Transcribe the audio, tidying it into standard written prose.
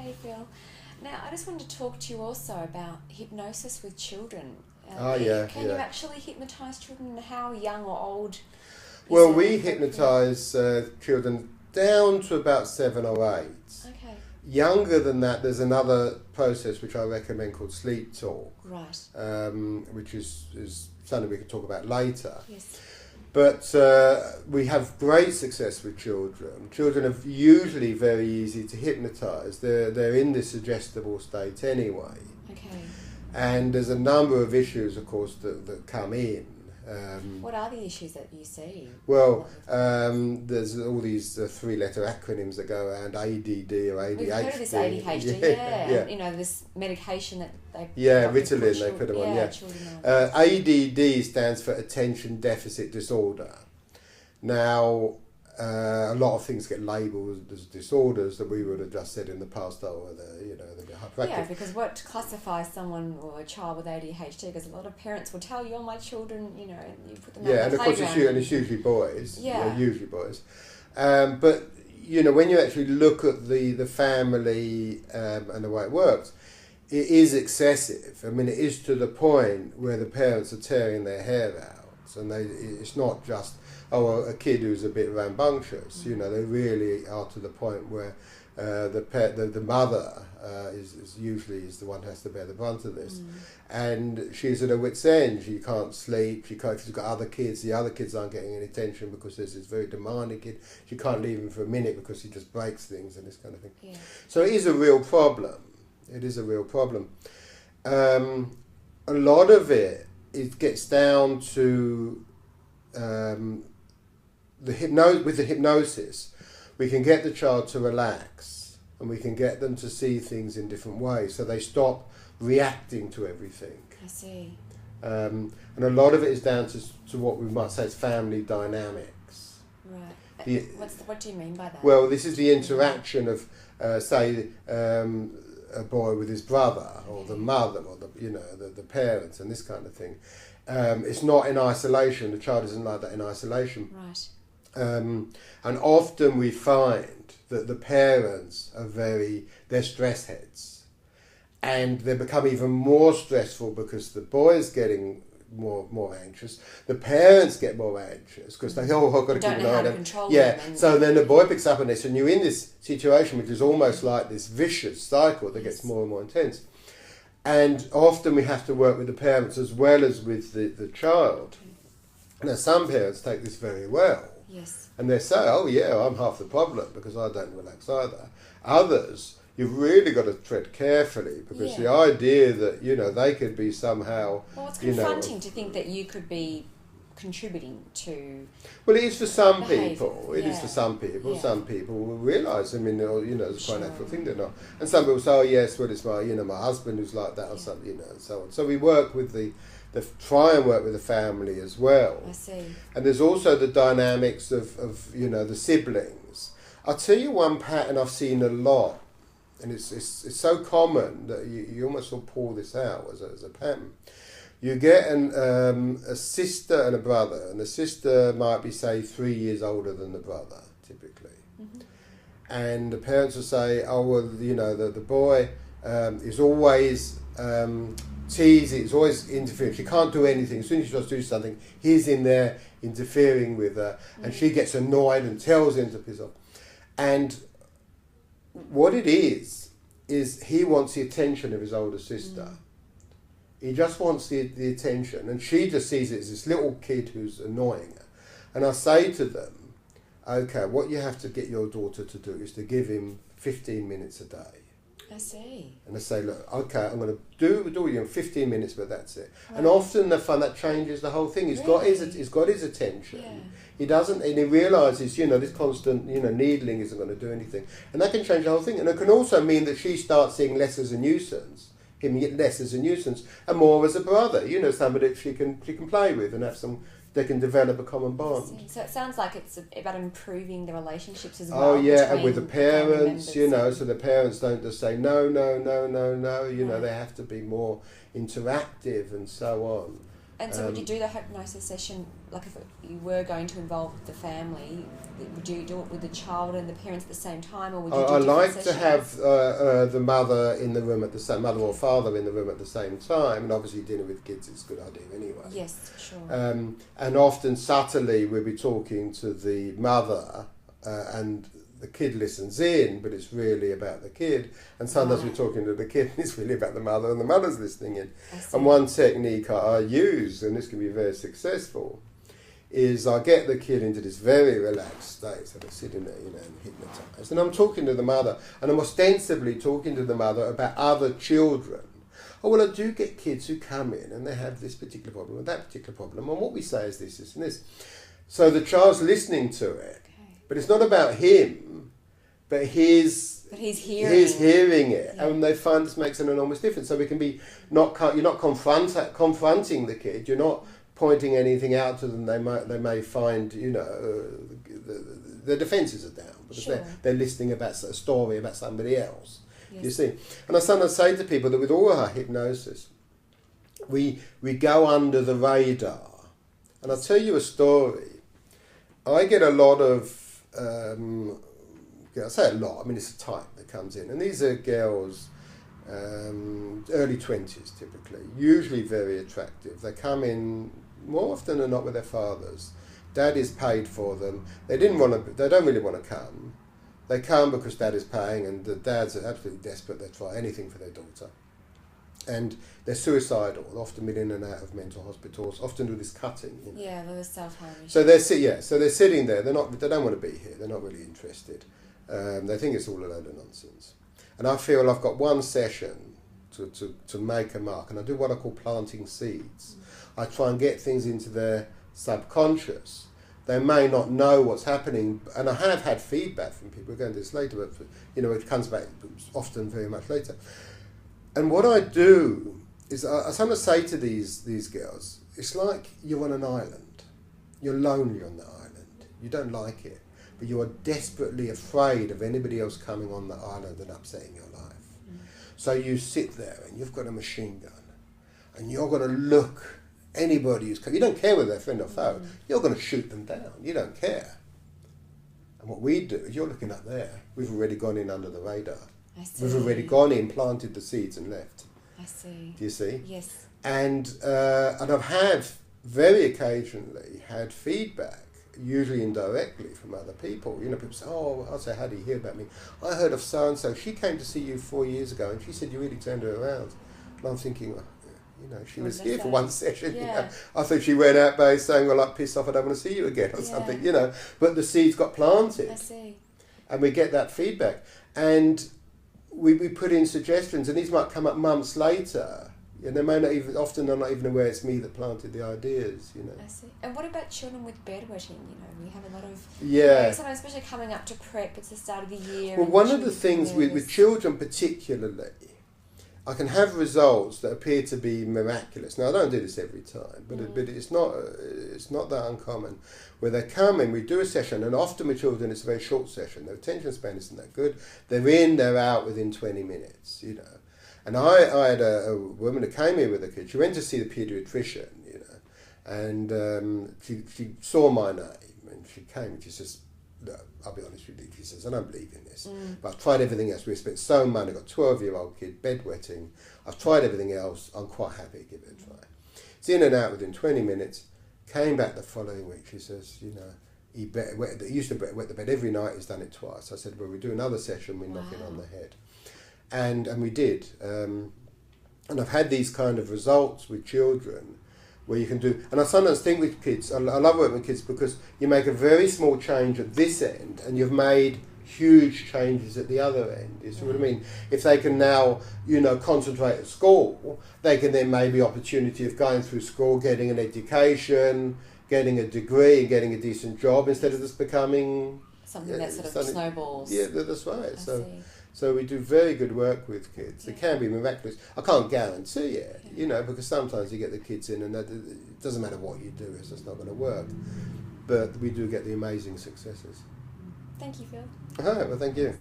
Okay, Phil. Now, I just wanted to talk to you also about hypnosis with children. Can you actually hypnotise children? How young or old? Well, we hypnotise children down to about 7 or 8. Okay. Younger than that, there's another process which I recommend called sleep talk. Right. Which is something we can talk about later. Yes. But we have great success with children. Children are usually very easy to hypnotise. They're in this suggestible state anyway. Okay. And there's a number of issues, of course, that come in. What are the issues that you see? Well, there's all these 3-letter acronyms that go around ADD or ADHD. We've heard of this ADHD, yeah. And, you know, this medication that they... Ritalin, they put them on, children on. ADD stands for Attention Deficit Disorder. Now, a lot of things get labelled as disorders that we would have just said in the past, they're hyperactive. Yeah, because what classifies someone or a child with ADHD, because a lot of parents will tell you, oh, my children, you put them on the and of course it's usually boys. Yeah. Usually boys. But, when you actually look at the family and the way it works, it is excessive. I mean, it is to the point where the parents are tearing their hair out, and it's not just a kid who's a bit rambunctious. They really are to the point where the mother is usually the one who has to bear the brunt of this, and she's at her wit's end. She can't sleep. She's got other kids. The other kids aren't getting any attention because there's this very demanding kid. She can't leave him for a minute because he just breaks things and this kind of thing. Yeah. So it is a real problem. It is a real problem. A lot of it gets down to with the hypnosis, we can get the child to relax and we can get them to see things in different ways, so they stop reacting to everything. I see. And a lot of it is down to what we might say is family dynamics. Right. What do you mean by that? Well, this is the interaction of, say, a boy with his brother, or the mother, or the parents, and this kind of thing. It's not in isolation. The child isn't like that in isolation. Right. And often we find that the parents they're stress heads, and they become even more stressful because the boy is getting more anxious. The parents get more anxious because they I've got to keep an eye on them. So then the boy picks up on this, and you're in this situation which is almost like this vicious cycle that gets more and more intense. And often we have to work with the parents as well as with the child. Now, some parents take this very well. Yes. And they say, oh yeah, I'm half the problem because I don't relax either. Others, you've really got to tread carefully because the idea that, they could be somehow... Well, it's confronting to think that you could be contributing to... Well, it is for some behaviour. people. It is for some people. Yeah. Some people will realise, it's quite a natural thing, they're not. And some people say, oh yes, well, it's my husband who's like that or something, and so on. So we work with try and work with the family as well. I see. And there's also the dynamics of the siblings. I'll tell you one pattern I've seen a lot, and it's so common that you almost will pull this out as a pattern. You get a sister and a brother, and the sister might be, say, 3 years older than the brother, typically. Mm-hmm. And the parents will say, oh, well, the boy is always... teasing, it's always interfering. She can't do anything. As soon as she tries to do something, he's in there interfering with her, and she gets annoyed and tells him to piss off. And what it is he wants the attention of his older sister. He just wants the attention, and she just sees it as this little kid who's annoying her. And I say to them, okay, what you have to get your daughter to do is to give him 15 minutes a day. I see. And they say, look, okay, I'm going to do you in 15 minutes, but that's it. Right. And often they find that changes the whole thing. He's got his attention. Yeah. He doesn't, and he realises, this constant, needling isn't going to do anything. And that can change the whole thing. And it can also mean that she starts seeing less as a nuisance, him less as a nuisance, and more as a brother. Somebody that she can play with and they can develop a common bond. So it sounds like it's about improving the relationships as well. Oh yeah, and with the parents, so the parents don't just say no. They have to be more interactive and so on. And so would you do the hypnosis session, like if you were going to involve the family, would you do it with the child and the parents at the same time, or would you do I like sessions? to have the mother in the room at the same, mother or father in the room at the same time, and obviously dinner with kids is a good idea anyway. Yes, sure. And often subtly we'll be talking to the mother and the kid listens in, but it's really about the kid. And sometimes we're talking to the kid and it's really about the mother and the mother's listening in. And one technique I use, and this can be very successful, is I get the kid into this very relaxed state. So they're sitting there, and hypnotised. And I'm talking to the mother, and I'm ostensibly talking to the mother about other children. Oh, well, I do get kids who come in and they have this particular problem or that particular problem. And what we say is this, and this. So the child's listening to it. But it's not about him, but he's hearing it, and they find this makes an enormous difference. So we can be you're not confronting the kid, you're not pointing anything out to them. They may find the defences are down because they're listening about a story about somebody else. Yes. You see, and I sometimes say to people that with all our hypnosis, we go under the radar, and I'll tell you a story. I get a lot of I say a lot, I mean it's a type that comes in, and these are girls early 20s typically, usually very attractive. They come in more often than not with their fathers. Dad is paid for them. They don't really want to come. They come because dad is paying, and the dads are absolutely desperate. They try anything for their daughter. And they're suicidal, often been in and out of mental hospitals, often do this cutting. Yeah, they're self-harming. So they're sitting there. They don't want to be here. They're not really interested. They think it's all a load of nonsense. And I feel I've got one session to make a mark, and I do what I call planting seeds. I try and get things into their subconscious. They may not know what's happening, and I have had feedback from people. We're going to this later, but it comes back often very much later. And what I do is I sometimes say to these girls, it's like you're on an island. You're lonely on the island. You don't like it, but you are desperately afraid of anybody else coming on the island and upsetting your life. So you sit there and you've got a machine gun, and you're going to look anybody who's come. You don't care whether they're friend or foe. You're going to shoot them down. You don't care. And what we do is, you're looking up there. We've already gone in under the radar. I see. We've already gone in, planted the seeds and left. I see. Do you see? Yes. And I've very occasionally had feedback, usually indirectly from other people. People say, oh, I'll say, how do you hear about me? I heard of so-and-so. She came to see you 4 years ago and she said you really turned her around. And I'm thinking, she was here for one session. Yeah. I thought she went out by saying, well, I'm pissed off, I don't want to see you again or something, But the seeds got planted. I see. And we get that feedback. And we put in suggestions, and these might come up months later, and they may not even, often they're not even aware it's me that planted the ideas, I see. And what about children with bedwetting? We have a lot of... sometimes, especially coming up to prep, it's the start of the year. Well, one of the things with children particularly, I can have results that appear to be miraculous. Now, I don't do this every time, but it's not that uncommon. Where they come in, we do a session, and often with children it's a very short session. Their attention span isn't that good. They're in, they're out within 20 minutes, And I had a woman who came in with a kid. She went to see the paediatrician, and she saw my name, and she came and she says, look, I'll be honest with you, she says, I don't believe in this. But I've tried everything else. We've spent so much money. I've got a 12-year-old kid, bedwetting. I've tried everything else. I'm quite happy to give it a try. It's in and out within 20 minutes. Came back the following week. She says, he used to wet the bed every night. He's done it twice. I said, well, we do another session. We knock it on the head. And we did. And I've had these kind of results with children where you can do, and I sometimes think with kids, I love working with kids because you make a very small change at this end and you've made huge changes at the other end. You see what I mean? If they can now, concentrate at school, they can then maybe opportunity of going through school, getting an education, getting a degree and getting a decent job instead of just becoming... Something that sort of snowballs. Yeah, that's right. So we do very good work with kids. It can be miraculous. I can't guarantee it, because sometimes you get the kids in and it doesn't matter what you do, it's just not going to work. But we do get the amazing successes. Thank you, Phil. All right, well, thank you.